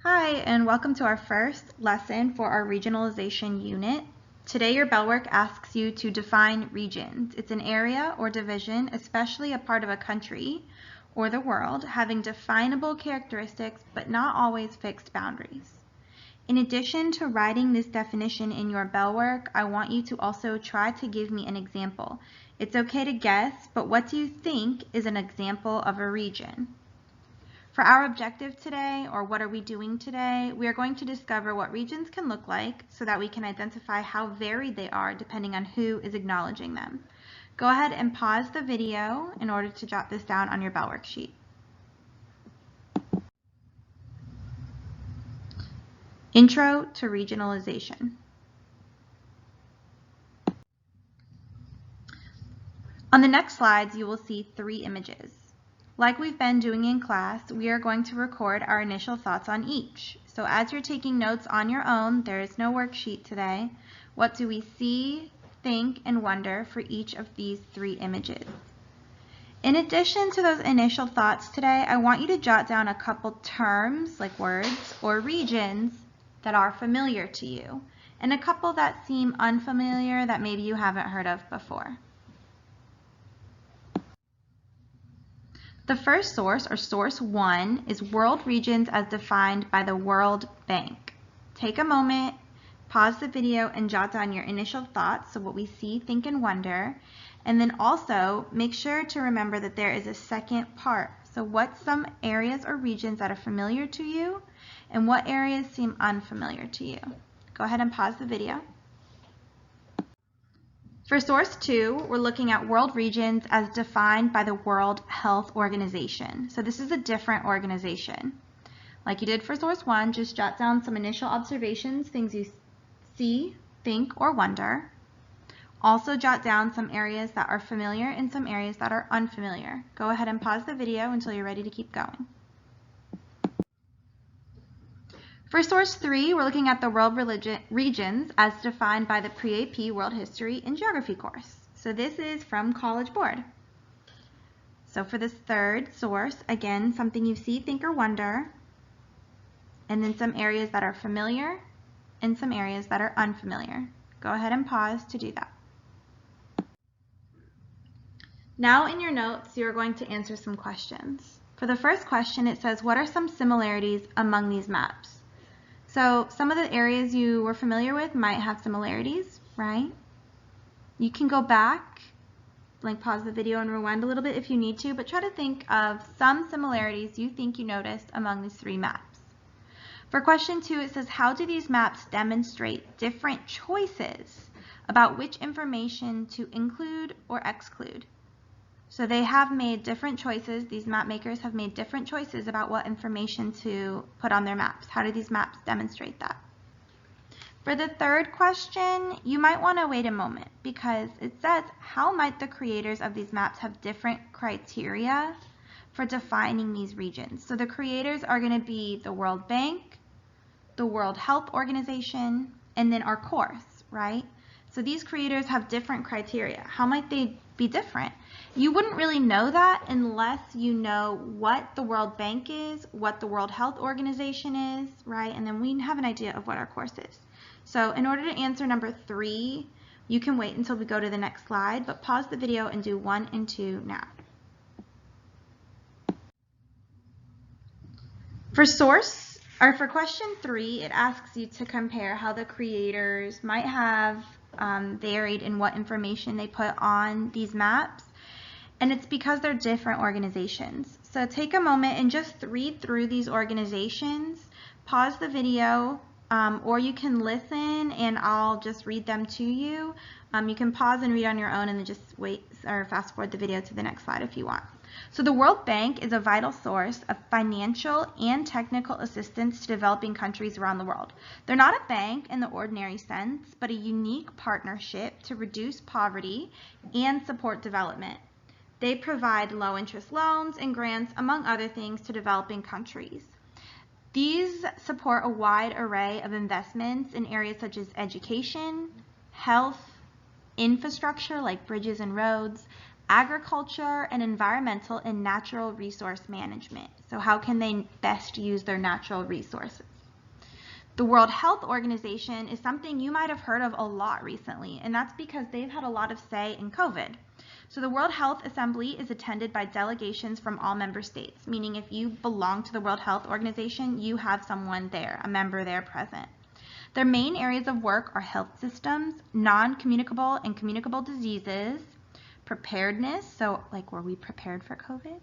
Hi, and welcome to our first lesson for our regionalization unit. Today your bell work asks you to define regions. It's an area or division, especially a part of a country or the world, having definable characteristics but not always fixed boundaries. In addition to writing this definition in your bell work, I want you to also try to give me an example. It's okay to guess, but what do you think is an example of a region? For our objective today, or what are we doing today, we are going to discover what regions can look like so that we can identify how varied they are depending on who is acknowledging them. Go ahead and pause the video in order to jot this down on your bell worksheet. Intro to regionalization. On the next slides, you will see 3 images. Like we've been doing in class, we are going to record our initial thoughts on each. So as you're taking notes on your own, there is no worksheet today. What do we see, think, and wonder for each of these 3 images? In addition to those initial thoughts today, I want you to jot down a couple terms, like words or regions, that are familiar to you, and a couple that seem unfamiliar that maybe you haven't heard of before. The first source, or source 1, is world regions as defined by the World Bank. Take a moment, pause the video, and jot down your initial thoughts, so what we see, think, and wonder. And then also make sure to remember that there is a second part. So what's some areas or regions that are familiar to you, and what areas seem unfamiliar to you? Go ahead and pause the video. For source 2, we're looking at world regions as defined by the World Health Organization. So this is a different organization. Like you did for source 1, just jot down some initial observations, things you see, think, or wonder. Also jot down some areas that are familiar and some areas that are unfamiliar. Go ahead and pause the video until you're ready to keep going. For source 3, we're looking at the world regions as defined by the Pre-AP World History and Geography course. So this is from College Board. So for this third source, again, something you see, think, or wonder, and then some areas that are familiar and some areas that are unfamiliar. Go ahead and pause to do that. Now in your notes, you're going to answer some questions. For the first question, it says, what are some similarities among these maps? So some of the areas you were familiar with might have similarities, right? You can go back, like pause the video and rewind a little bit if you need to, but try to think of some similarities you think you noticed among these 3 maps. For question 2, it says, how do these maps demonstrate different choices about which information to include or exclude? So they have made different choices, these map makers have made different choices about what information to put on their maps. How do these maps demonstrate that? For the third question, you might want to wait a moment because it says, how might the creators of these maps have different criteria for defining these regions? So the creators are going to be the World Bank, the World Health Organization, and then our course, right? So these creators have different criteria. How might they be different? You wouldn't really know that unless you know what the World Bank is, what the World Health Organization is, right? And then we have an idea of what our course is. So in order to answer number 3, you can wait until we go to the next slide, but pause the video and do 1 and 2 now. For question 3, it asks you to compare how the creators might have varied in what information they put on these maps. And it's because they're different organizations. So take a moment and just read through these organizations, pause the video, or you can listen and I'll just read them to you. You can pause and read on your own and then just wait or fast forward the video to the next slide if you want. So the World Bank is a vital source of financial and technical assistance to developing countries around the world. They're not a bank in the ordinary sense, but a unique partnership to reduce poverty and support development. They provide low-interest loans and grants, among other things, to developing countries. These support a wide array of investments in areas such as education, health, infrastructure like bridges and roads, agriculture, and environmental and natural resource management. So how can they best use their natural resources? The World Health Organization is something you might have heard of a lot recently, and that's because they've had a lot of say in COVID. So the World Health Assembly is attended by delegations from all member states, meaning if you belong to the World Health Organization, you have someone there, a member there present. Their main areas of work are health systems, non-communicable and communicable diseases, preparedness, so like were we prepared for COVID?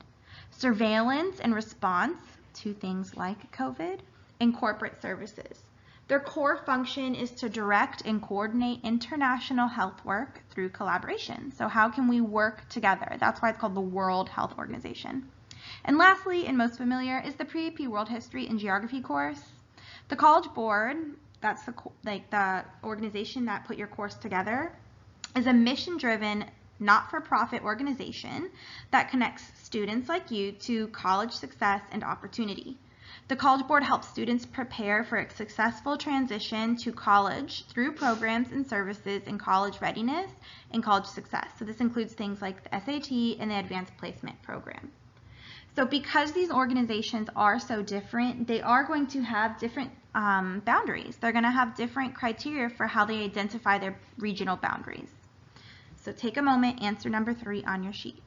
Surveillance and response to things like COVID, and corporate services. Their core function is to direct and coordinate international health work through collaboration. So how can we work together? That's why it's called the World Health Organization. And lastly, and most familiar, is the pre-AP World History and Geography course. The College Board, that's the organization that put your course together, is a mission-driven, not-for-profit organization that connects students like you to college success and opportunity. The College Board helps students prepare for a successful transition to college through programs and services in college readiness and college success. So this includes things like the SAT and the Advanced Placement Program. So because these organizations are so different, they are going to have different boundaries. They're going to have different criteria for how they identify their regional boundaries. So take a moment, answer number 3 on your sheet.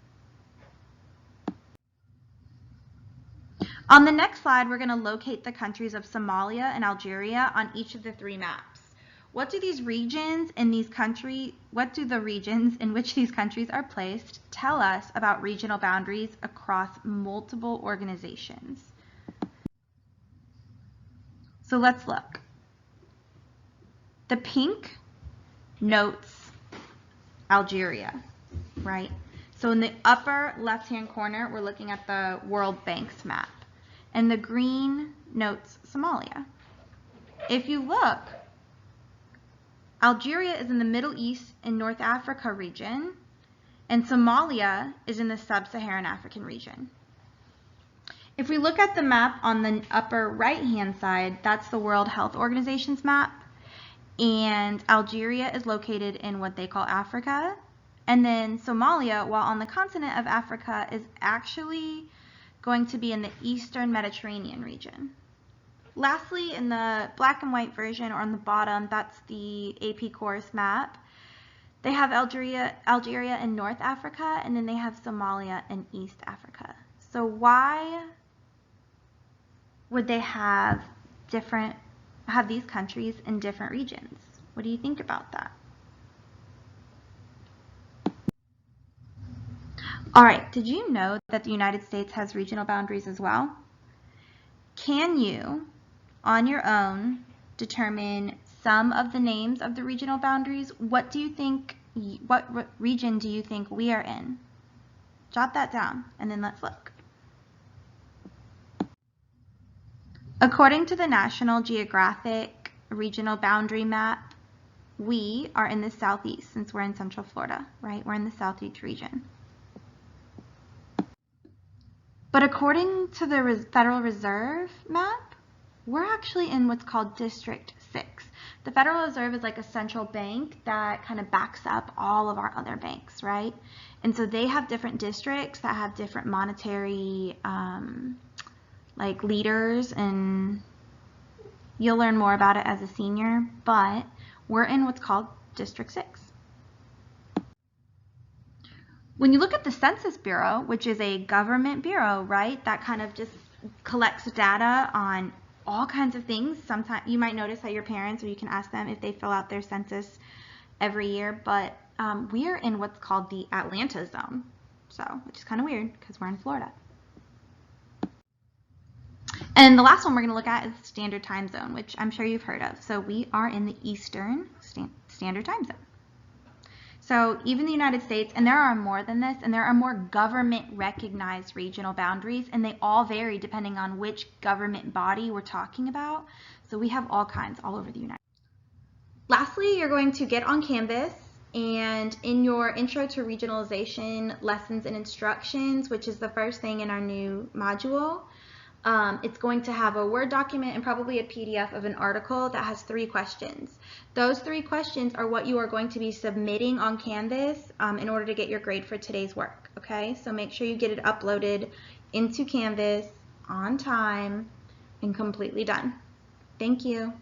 On the next slide, we're going to locate the countries of Somalia and Algeria on each of the 3 maps. What do these regions in these countries, what do the regions in which these countries are placed tell us about regional boundaries across multiple organizations? So let's look. The pink notes Algeria, right? So in the upper left-hand corner, we're looking at the World Bank's map. And the green notes Somalia. If you look, Algeria is in the Middle East and North Africa region, and Somalia is in the Sub-Saharan African region. If we look at the map on the upper right-hand side, that's the World Health Organization's map, and Algeria is located in what they call Africa, and then Somalia, while on the continent of Africa, is actually going to be in the Eastern Mediterranean region. Lastly, in the black and white version, or on the bottom, that's the AP course map. They have Algeria in North Africa, and then they have Somalia in East Africa. So why would they have these countries in different regions? What do you think about that? All right, did you know that the United States has regional boundaries as well? Can you, on your own, determine some of the names of the regional boundaries? What region do you think we are in? Jot that down, and then let's look. According to the National Geographic Regional Boundary Map, we are in the southeast, since we're in Central Florida, right? We're in the southeast region. But according to the Federal Reserve map, we're actually in what's called District 6. The Federal Reserve is like a central bank that kind of backs up all of our other banks, right? And so they have different districts that have different monetary like leaders, and you'll learn more about it as a senior, but we're in what's called District 6. When you look at the Census Bureau, which is a government bureau, right, that kind of just collects data on all kinds of things. Sometimes you might notice that your parents, or you can ask them if they fill out their census every year, but we are in what's called the Atlanta zone, so which is kind of weird because we're in Florida. And the last one we're going to look at is Standard Time Zone, which I'm sure you've heard of. So we are in the Eastern Standard Time Zone. So even the United States, and there are more than this, and there are more government-recognized regional boundaries, and they all vary depending on which government body we're talking about. So we have all kinds all over the United States. Lastly, you're going to get on Canvas, and in your Intro to Regionalization Lessons and Instructions, which is the first thing in our new module, It's going to have a Word document and probably a PDF of an article that has 3 questions. Those 3 questions are what you are going to be submitting on Canvas in order to get your grade for today's work. Okay, so make sure you get it uploaded into Canvas on time and completely done. Thank you.